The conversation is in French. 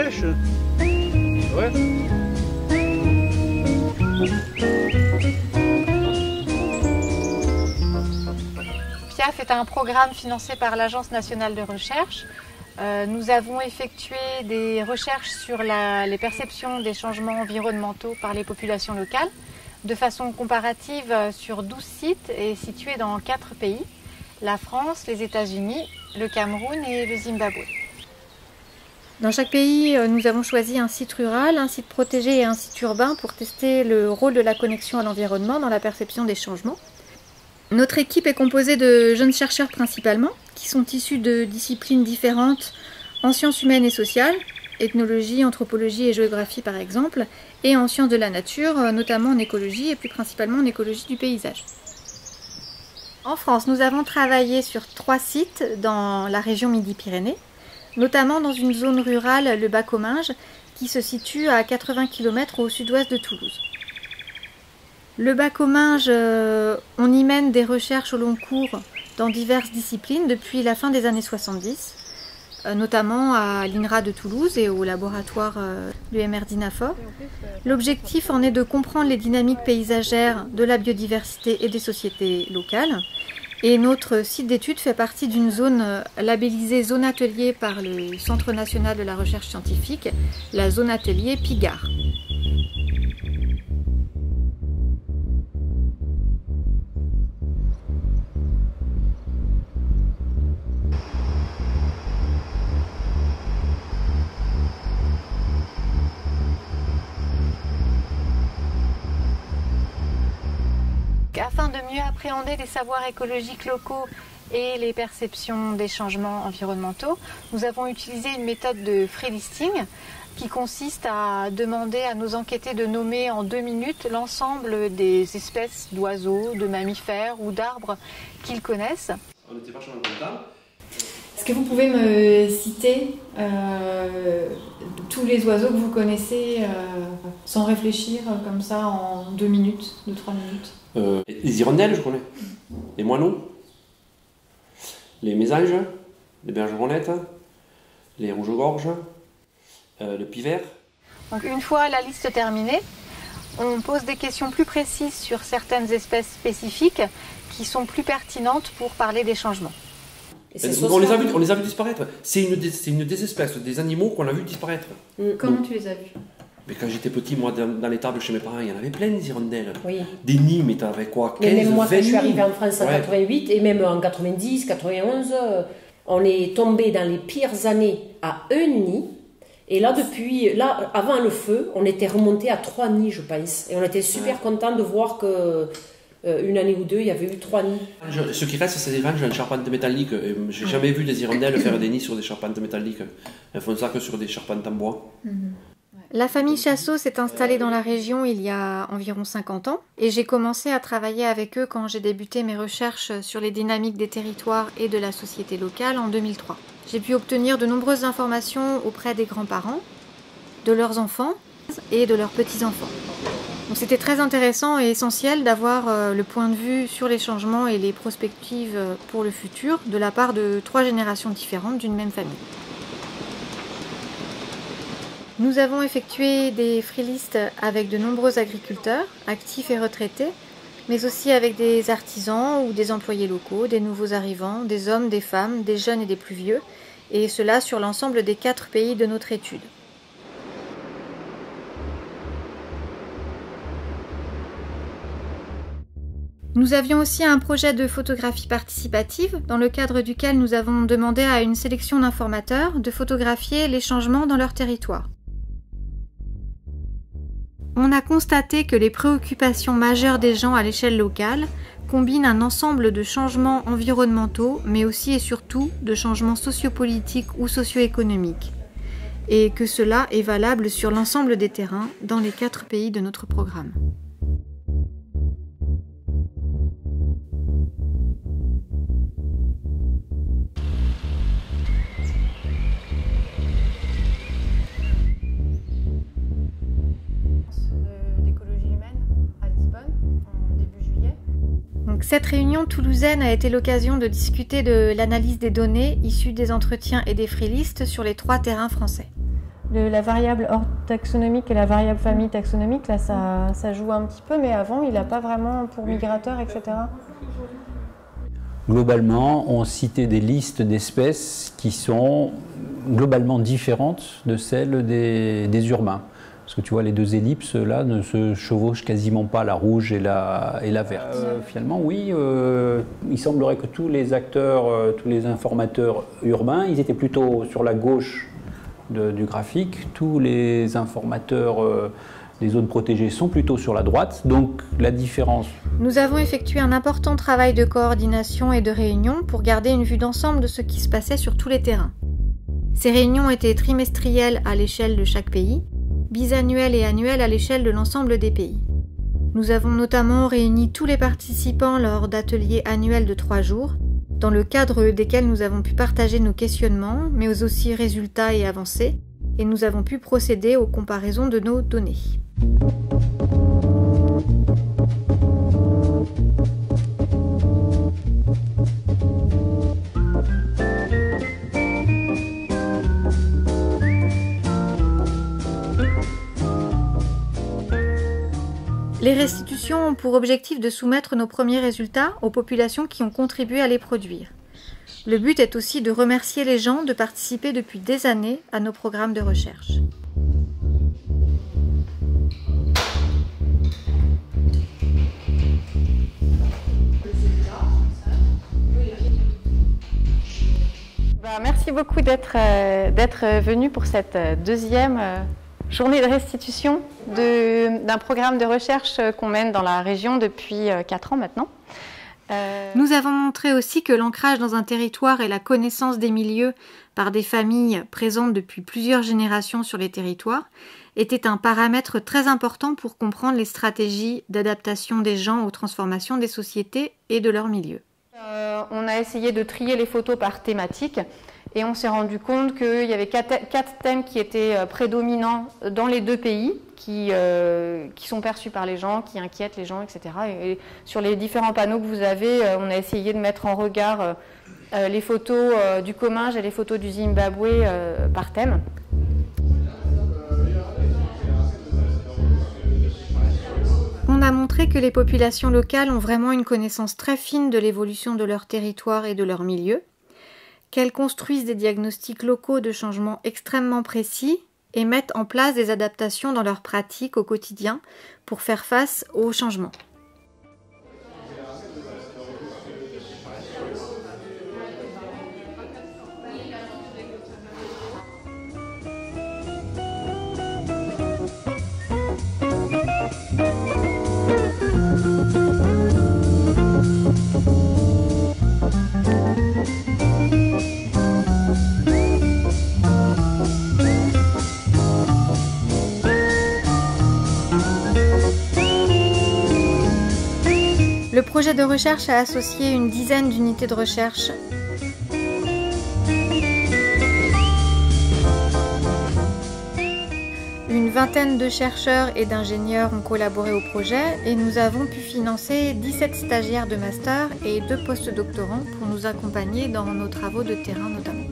Recherche. Ouais. PIAF est un programme financé par l'Agence nationale de recherche. Nous avons effectué des recherches sur les perceptions des changements environnementaux par les populations locales, de façon comparative sur 12 sites et situés dans 4 pays, la France, les États-Unis, le Cameroun et le Zimbabwe. Dans chaque pays, nous avons choisi un site rural, un site protégé et un site urbain pour tester le rôle de la connexion à l'environnement dans la perception des changements. Notre équipe est composée de jeunes chercheurs principalement, qui sont issus de disciplines différentes en sciences humaines et sociales, ethnologie, anthropologie et géographie par exemple, et en sciences de la nature, notamment en écologie et plus principalement en écologie du paysage. En France, nous avons travaillé sur 3 sites dans la région Midi-Pyrénées, notamment dans une zone rurale, le Bas-Comminges, qui se situe à 80 km au sud-ouest de Toulouse. Le Bas-Comminges, on y mène des recherches au long cours dans diverses disciplines depuis la fin des années 70, notamment à l'INRA de Toulouse et au laboratoire de l'UMR d'INAFOR. L'objectif en est de comprendre les dynamiques paysagères de la biodiversité et des sociétés locales. Et notre site d'étude fait partie d'une zone labellisée zone atelier par le Centre national de la recherche scientifique, la zone atelier Pigard. Afin de mieux appréhender les savoirs écologiques locaux et les perceptions des changements environnementaux, nous avons utilisé une méthode de free listing qui consiste à demander à nos enquêtés de nommer en 2 minutes l'ensemble des espèces d'oiseaux, de mammifères ou d'arbres qu'ils connaissent. On était vachement contents. Est-ce que vous pouvez me citer tous les oiseaux que vous connaissez sans réfléchir comme ça en 2 minutes, 2-3 minutes? Les hirondelles, je connais. Les moineaux. Les mésanges. Les bergeronnettes. Les rouges-gorges. Le pivert. Donc une fois la liste terminée, on pose des questions plus précises sur certaines espèces spécifiques qui sont plus pertinentes pour parler des changements. On les a vus disparaître. C'est une des espèces, des animaux qu'on a vu disparaître. Comment tu les as vus? Mais quand j'étais petit, moi, dans les tables chez mes parents, il y en avait plein des hirondelles. Oui. Des nids, mais t'avais quoi, 15, mais même moi, 20 quand je suis arrivée en nids. France en 88, et même en 90, 91, on est tombé dans les pires années à 1 nid. Et là, avant le feu, on était remonté à 3 nids, je pense. Et on était super contents de voir que une année ou 2, il y avait eu 3 nids. Ce qui reste, c'est des ranges en charpente métallique. J'ai jamais vu des hirondelles faire des nids sur des charpentes métalliques. Elles font ça que sur des charpentes en bois. La famille Chassot s'est installée dans la région il y a environ 50 ans et j'ai commencé à travailler avec eux quand j'ai débuté mes recherches sur les dynamiques des territoires et de la société locale en 2003. J'ai pu obtenir de nombreuses informations auprès des grands-parents, de leurs enfants et de leurs petits-enfants. Donc c'était très intéressant et essentiel d'avoir le point de vue sur les changements et les perspectives pour le futur de la part de 3 générations différentes d'une même famille. Nous avons effectué des freelistes avec de nombreux agriculteurs, actifs et retraités, mais aussi avec des artisans ou des employés locaux, des nouveaux arrivants, des hommes, des femmes, des jeunes et des plus vieux, et cela sur l'ensemble des 4 pays de notre étude. Nous avions aussi un projet de photographie participative, dans le cadre duquel nous avons demandé à une sélection d'informateurs de photographier les changements dans leur territoire. On a constaté que les préoccupations majeures des gens à l'échelle locale combinent un ensemble de changements environnementaux, mais aussi et surtout de changements sociopolitiques ou socio-économiques, et que cela est valable sur l'ensemble des terrains dans les 4 pays de notre programme. Cette réunion toulousaine a été l'occasion de discuter de l'analyse des données issues des entretiens et des freelistes sur les 3 terrains français. La variable ordre taxonomique et la variable famille taxonomique, là, ça joue un petit peu, mais avant, il n'a pas vraiment pour migrateur, etc. Globalement, on citait des listes d'espèces qui sont globalement différentes de celles des urbains. Parce que tu vois, les deux ellipses là ne se chevauchent quasiment pas, la rouge et la verte. Finalement, oui, il semblerait que tous les acteurs, tous les informateurs urbains, ils étaient plutôt sur la gauche du graphique. Tous les informateurs des zones protégées sont plutôt sur la droite. Donc la différence. Nous avons effectué un important travail de coordination et de réunion pour garder une vue d'ensemble de ce qui se passait sur tous les terrains. Ces réunions étaient trimestrielles à l'échelle de chaque pays, bisannuelles et annuelles à l'échelle de l'ensemble des pays. Nous avons notamment réuni tous les participants lors d'ateliers annuels de 3 jours, dans le cadre desquels nous avons pu partager nos questionnements, mais aussi résultats et avancées, et nous avons pu procéder aux comparaisons de nos données. Les restitutions ont pour objectif de soumettre nos premiers résultats aux populations qui ont contribué à les produire. Le but est aussi de remercier les gens de participer depuis des années à nos programmes de recherche. Merci beaucoup d'être venu pour cette deuxième journée de restitution d'un programme de recherche qu'on mène dans la région depuis 4 ans maintenant. Nous avons montré aussi que l'ancrage dans un territoire et la connaissance des milieux par des familles présentes depuis plusieurs générations sur les territoires était un paramètre très important pour comprendre les stratégies d'adaptation des gens aux transformations des sociétés et de leur milieu. On a essayé de trier les photos par thématique. Et on s'est rendu compte qu'il y avait 4 thèmes qui étaient prédominants dans les 2 pays, qui sont perçus par les gens, qui inquiètent les gens, etc. Et sur les différents panneaux que vous avez, on a essayé de mettre en regard les photos du Comminges et les photos du Zimbabwe par thème. On a montré que les populations locales ont vraiment une connaissance très fine de l'évolution de leur territoire et de leur milieu, qu'elles construisent des diagnostics locaux de changements extrêmement précis et mettent en place des adaptations dans leurs pratiques au quotidien pour faire face aux changements. Le projet de recherche a associé une dizaine d'unités de recherche. Une vingtaine de chercheurs et d'ingénieurs ont collaboré au projet et nous avons pu financer 17 stagiaires de master et 2 postdoctorants pour nous accompagner dans nos travaux de terrain notamment.